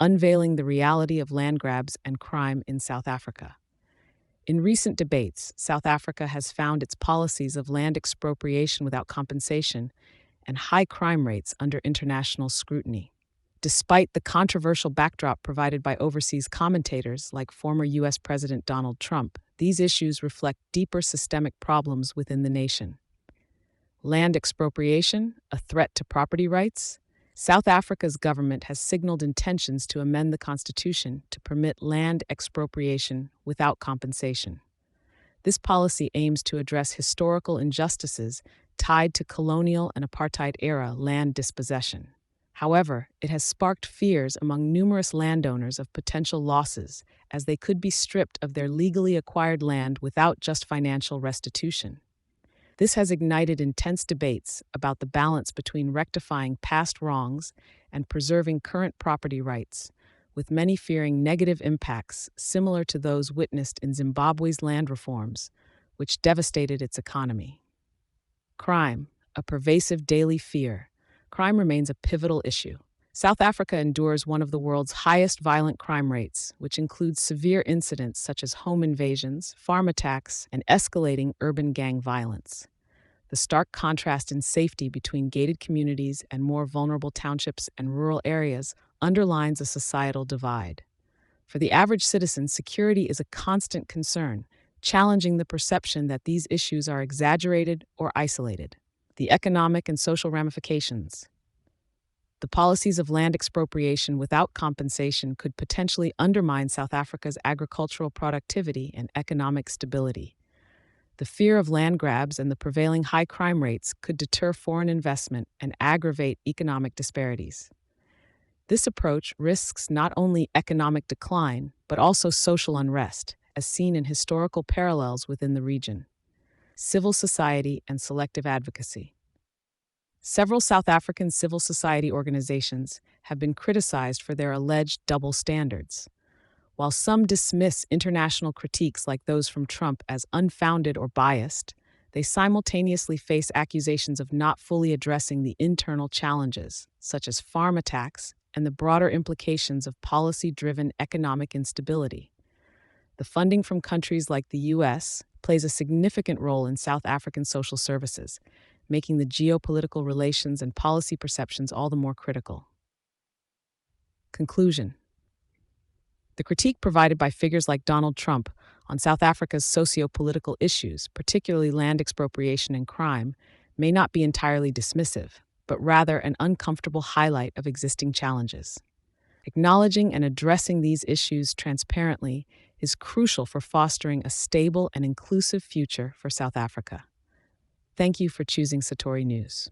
Unveiling the Reality of Land Grabs and Crime in South Africa. In recent debates, South Africa has found its policies of land expropriation without compensation and high crime rates under international scrutiny. Despite the controversial backdrop provided by overseas commentators like former U.S. President Donald Trump, these issues reflect deeper systemic problems within the nation. Land expropriation, a threat to property rights? South Africa's government has signaled intentions to amend the constitution to permit land expropriation without compensation. This policy aims to address historical injustices tied to colonial and apartheid-era land dispossession. However, it has sparked fears among numerous landowners of potential losses, as they could be stripped of their legally acquired land without just financial restitution. This has ignited intense debates about the balance between rectifying past wrongs and preserving current property rights, with many fearing negative impacts similar to those witnessed in Zimbabwe's land reforms, which devastated its economy. Crime, a pervasive daily fear. Crime remains a pivotal issue. South Africa endures one of the world's highest violent crime rates, which includes severe incidents such as home invasions, farm attacks, and escalating urban gang violence. The stark contrast in safety between gated communities and more vulnerable townships and rural areas underlines a societal divide. For the average citizen, security is a constant concern, challenging the perception that these issues are exaggerated or isolated. The economic and social ramifications. The policies of land expropriation without compensation could potentially undermine South Africa's agricultural productivity and economic stability. The fear of land grabs and the prevailing high crime rates could deter foreign investment and aggravate economic disparities. This approach risks not only economic decline, but also social unrest, as seen in historical parallels within the region. Civil society and selective advocacy. Several South African civil society organizations have been criticized for their alleged double standards. While some dismiss international critiques like those from Trump as unfounded or biased, they simultaneously face accusations of not fully addressing the internal challenges, such as farm attacks and the broader implications of policy-driven economic instability. The funding from countries like the U.S. plays a significant role in South African social services, making the geopolitical relations and policy perceptions all the more critical. Conclusion. The critique provided by figures like Donald Trump on South Africa's socio-political issues, particularly land expropriation and crime, may not be entirely dismissive, but rather an uncomfortable highlight of existing challenges. Acknowledging and addressing these issues transparently is crucial for fostering a stable and inclusive future for South Africa. Thank you for choosing Satori News.